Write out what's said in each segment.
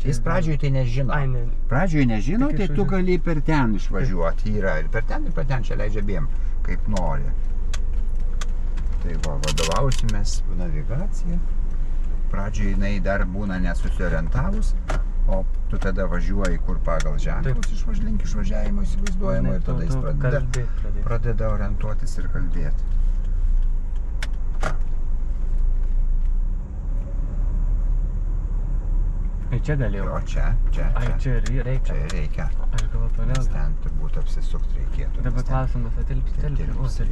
Jis pradžioje tai nežino. Pradžioje nežino, tai tu gali per ten išvažiuoti. Yra ir per ten čia leidžia abiem, kaip nori. Tai vadovausimės navigaciją. Pradžioje jinai dar būna nesusiorientavus, o tu tada važiuoji kur pagal ženklus link išvažiavimo įsivaizduojimo ir tada jis pradeda orientuotis ir kalbėti. Ai, čia galėjau? Jo, čia. Ai, čia reikia? Čia reikia. Aš galvoju toliau. Nes ten turbūt apsisukti reikėtų. Dabar klausimas, atelpsi.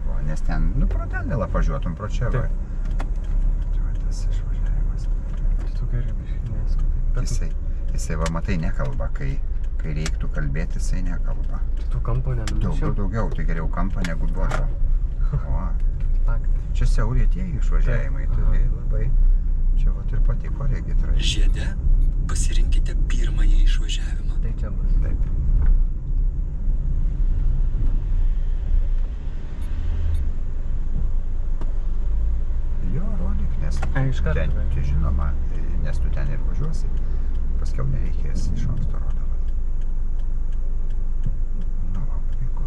O, nes ten, pro ten vėl apvažiuotum pro čia, va. Tai va, tas išvažiavimas. Tai tu gerai biškinės. Jisai, va, matai, nekalba, kai reiktų kalbėti, jisai nekalba. Tai tu kampo nenumišiau? Daugiau, tai geriau kampą negu duoto. O, Faktas. čia siaurė tie išvažiavimai, tai labai... Čia vat ir patiko regitra. Žiede pasirinkite pirmąjį išvažiavimą. Tai čia bus. Taip. Jo, rodyk, nes ten, tai žinoma, nes tu ten ir važiuosi, paskiau nereikės iš anksto rodovat. Nu, va, puiku.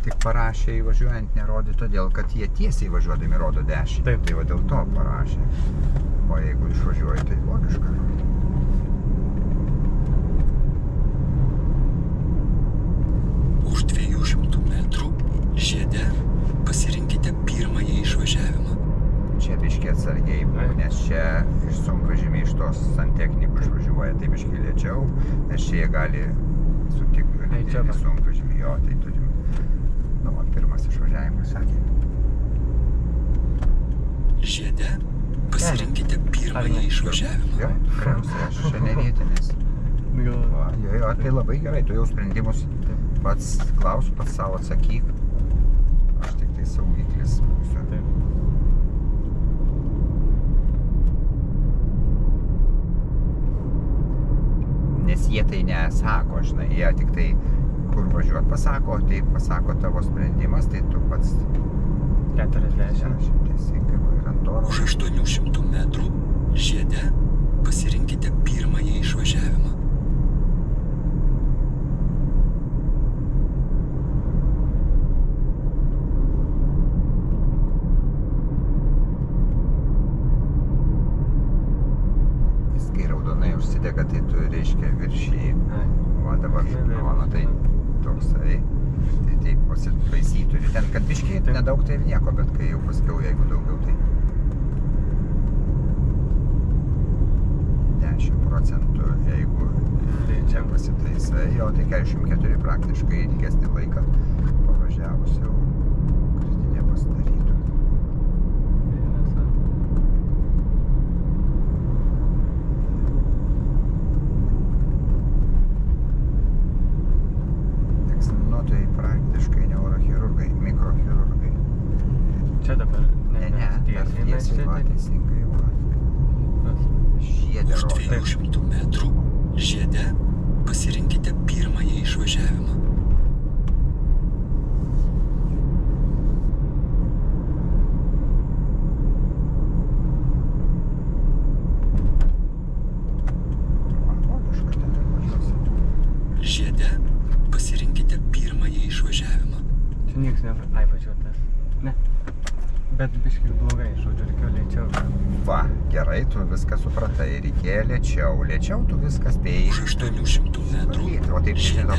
Tik parašė įvažiuojant nerodė todėl, kad jie tiesiai važiuodami rodo 10. Taip. Tai va dėl to parašė. O jeigu išvažiuoji, tai logiška. Už 200 metrų žiede pasirinkite pirmąjį išvažiavimą. Čia biškiai atsargiai būk, nes čia iš sunkvežimiai iš tos santechnikų išvažiuoja, tai biškiai lėčiau, nes čia jie gali sutikti sunkvežimį, jo, tai turim. Nu, pirmas išvažiavimas sakė. Žiede pasirinkite pirmąjį išvažiavimą. Jo, tikriausiai, aš čia ne vietinis. Jo, tai labai gerai, tu jau sprendimus pats klausiu, pats savo atsakyk. Aš tik tai saugiklis būsiu. Nes jie tai nesako, žinai, jie tik tai kur važiuot pasako, tai pasako tavo sprendimas, tai tu pats 40. Teisingai, ir ant oro. Už 800 metrų žiede pasirinkite pirmąjį išvažiavimą. Jis kai raudonai užsidega, tai tu reiškia viršį. O dabar, tai toksai. Tai taip pasitaisyti turi ten, kad biškiai nedaug tai ir nieko, bet kai jau paskiau, jeigu daugiau, tai 10%, jeigu čia pasitaisai, jo, tai 44 praktiškai ilgesnį laiką pavažiavus jau kritinė pasidarytų. Tai praktiškai neurochirurgai, mikrochirurgai. Čia dabar teisingai va. Žiedė Už 200 metrų žiede pasirinkite pirmąjį išvažiavimą. Žiede pasirinkite pirmąjį išvažiavimą. Čia nieks važiuotas. Ne. Bet biškai blogai, žodžiu, reikėjo lėčiau. Va, gerai, tu viską supratai, reikėjo lėčiau. Lėčiau tu viską spėjai. Už 800 metrų žiede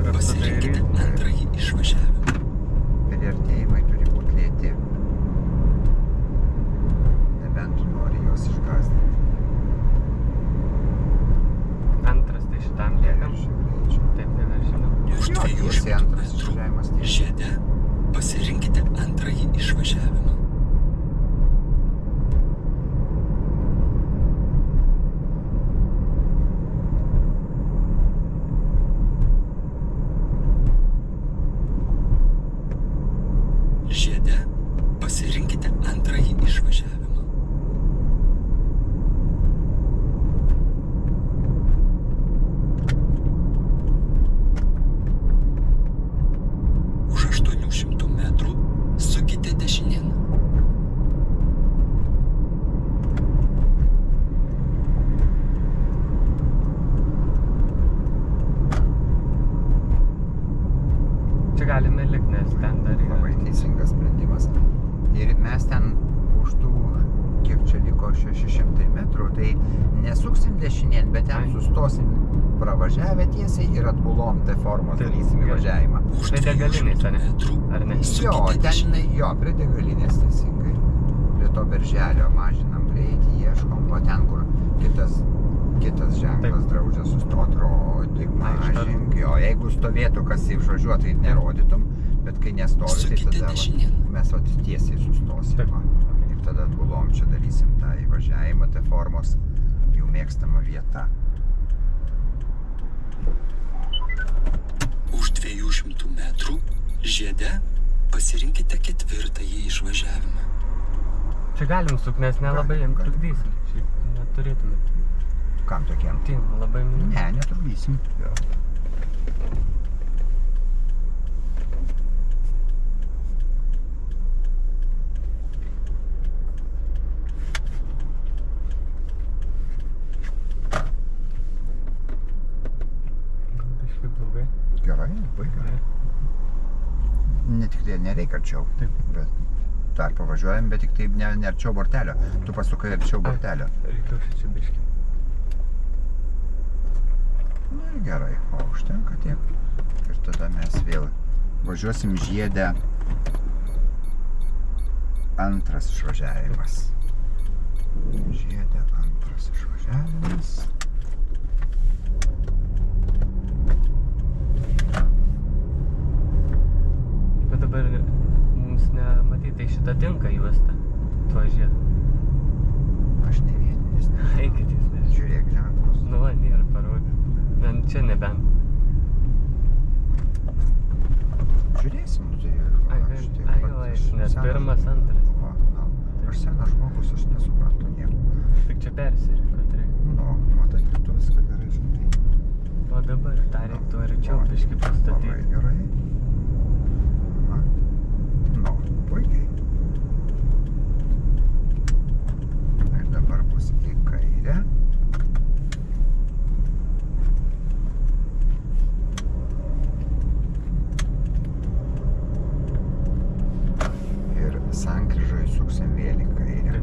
pasirinkite antrąjį išvažiavimą. Priartėjimai turi būti lėti. Nebent tu nori juos išgąsdinti. Antras tai šitam liekam. Taip, neveržinau. Už 200 metrų žiede pasirinkite antrąjį išvažiavimą. Žiede pasirinkite antrąjį išvažiavimą. Už 800 metrų sukite dešinėn. Čia galime likt, nes ten dar yra. Labai teisingas sprendimas. Ir mes ten už tų, kiek čia liko, 600 metrų, tai nesuksim dešinėn, bet ten sustosim pravažiavę tiesiai ir atbulom T-formos darysim įvažiavimą. Prie degalinės, ar ne? Ar ne? Jo, ten, prie degalinės teisingai. Prie to berželio mažinam greitį, ieškom, o ten, kur kitas ženklas draudžia sustot, rodyk, mažink. Jo, jeigu stovėtų, kas išvažiuotų, tai nerodytum, bet kai nestovi, tai tada mes tiesiai sustosim. Ir tada atbulom čia darysim tą įvažiavimą, T-formos, jų mėgstama vieta. Už 200 metrų žiede pasirinkite 4-ąjį išvažiavimą. Čia galim suk, nes nelabai jam trukdysim. Šiaip neturėtume. Kam tokiem? Tai labai minimum. Ne, netrukdysim. Jo. Gerai, labai gerai. Ne tik tai nereikia arčiau, bet dar pavažiuojam, bet tik tai ne arčiau bortelio. Tu pasukai arčiau bortelio. Reikia čia biškį. Na ir gerai, o užtenka tiek. Ir tada mes vėl važiuosim žiedę. Antras išvažiavimas. Žiedę antras išvažiavimas. Dabar mums nematyti, šitą tinka juosta, tuo žiedą. Aš ne vietinis. Eikit jis, nes. Žiūrėk ženklus. Nu, va, nėra parodyti. Bent čia nebent. Žiūrėsim, tai nes pirmas, antras. Aš senas žmogus, aš nesuprantu nieko. Tik čia persirinko, tai. Nu, matai, kad tu viską gerai žinai. O dabar tą reiktų arčiau biškį pastatyti. Labai gerai. Nu, puikiai. Ir dabar bus į kairę. Ir sankryžoj suksim vėl į kairę.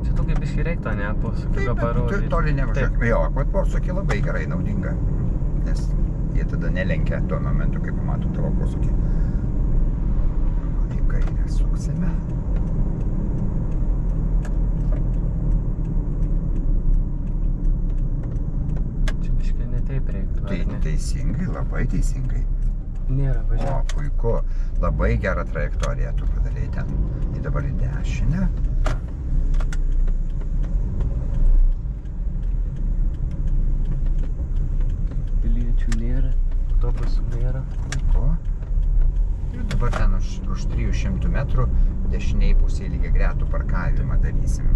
Čia tokį biškį reiktų, ne? Posūkį Taip, parodyti. toli nevažiuok. Jo, posūkį labai gerai naudinga. Nes jie tada nelenkia tuo momentu, kai pamato tavo posūkį. Į kairę suksime. Čia biškį ne taip reiktų, Tai ar ne? teisingai, labai teisingai. Nėra O, važiuoti. puiku. Labai gerą trajektoriją tu padarei ten. Ir dabar į dešinę. Piliečių nėra, autobusų nėra. Puiku. Ir dabar ten už 300 metrų dešiniai pusėje lygiagretų parkavimą darysim.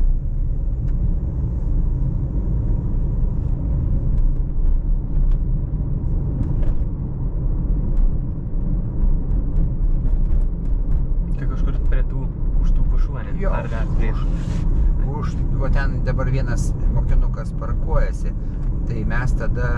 Tai kažkur prie tų, už tų pušų, ne? Jo, Ar dar prieš? Va ten dabar vienas mokinukas parkuojasi, tai mes tada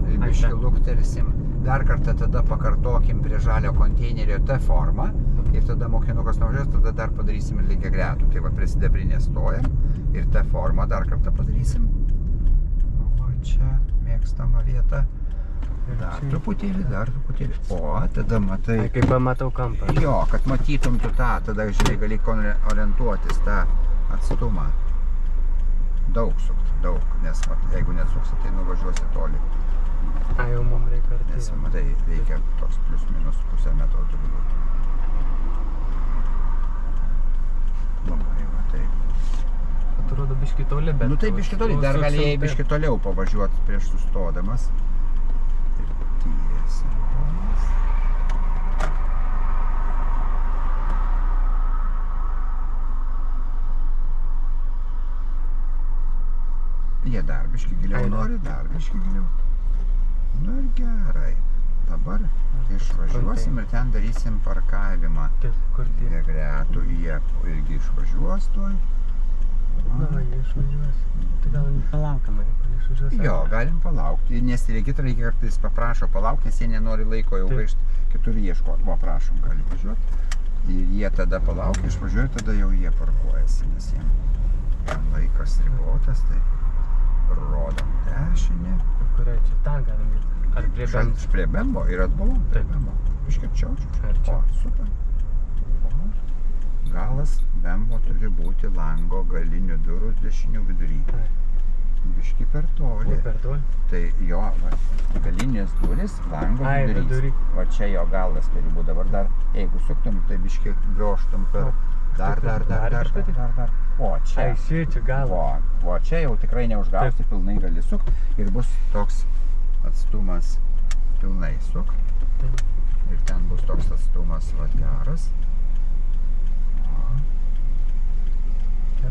biškį luktelsim, dar kartą tada pakartokim prie žalio konteinerio T-formą ir tada mokinukas nuvažiuos, tada dar padarysim ir lygiagretų. Tai va prie sidabrinės stojam ir T-formą dar kartą padarysim. O čia mėgstama vieta. Dar truputėlį. O, tada matai. Ai, kaip pamatau kampą. Jo, kad matytum tu tą, tada, žinai, gali orientuotis tą atstumą. Daug sukti, daug, nes jeigu nesuksi, tai nuvažiuosi toli. Ai, jau mums reikia arti. Nes, matai, reikia toks plius minus pusę metro turi būti. Labai, va, taip. Atrodo biškį toli, bet... Nu tai biškį toli, dar galėjai biškį toliau pavažiuoti prieš sustodamas. Ir tiesiai. Jie dar biškį giliau nori, dar biškį giliau. Nu ir gerai. Dabar išvažiuosim ir ten darysim parkavimą. Taip, kur tie? Lygiagretų, jie irgi išvažiuos tuoj. Na, jie išvažiuos. Tai gal palaukiam, ar išvažiuos? Jo, galim palaukti, nes regitra kartais paprašo palaukti, nes jie nenori laiko jau gaišti kitur ieškoti. Va, prašom, gali važiuoti. Ir jie tada palaukia, išvažiuoja, tada jau jie parkuojasi, nes jiems laikas ribotas, tai rodom dešinį. Kuriai čia tą galim įti? Ar prie bent? Prie Bembo ir atbulom prie Taip. Bembo. Iškirčiau čia. Arčiau. O, super. O, galas Bembo turi būti lango galinių durų dešinių vidury. Biški per toli. Per toli? Tai jo, va, galinės durys, lango Vidury. vidurys. Va čia jo galas turi būti. Dabar dar, jeigu suktum, tai biški grioštum per... Dar. O, čia. Ai, šičia galas. O čia jau tikrai neužgausi, pilnai gali sukt ir bus toks atstumas pilnai suk. Ir ten bus toks atstumas va geras.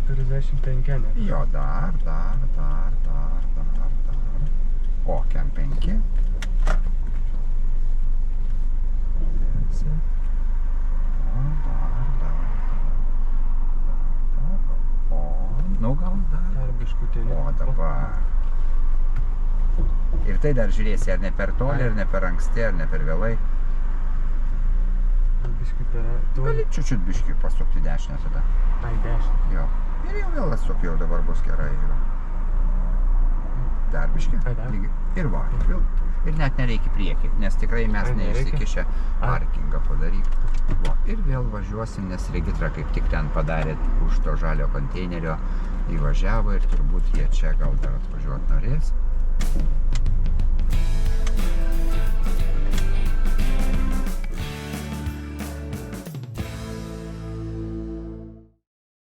45, ne? Jo, dar. O, kem 5. O, dar. O, nu gal dar. Dar biškutinį. O, dabar. Ir tai dar žiūrėsi, ar ne per toli, ar ne per anksti, ar ne per vėlai. Biškui per toli. Gali čiučiut biškį pasukti dešinę tada. Ai, 10. Jo. Ir jau vėl atsuk, jau dabar bus gerai. Dar biškį. Ai, dar. Ir va. Ir net nereikia priekį, nes tikrai mes Ai, nereikia? neišsikišę parkingą padaryti. Va. Ir vėl važiuosim, nes Regitra kaip tik ten padarė už to žalio konteinerio įvažiavo ir turbūt jie čia gal dar atvažiuoti norės.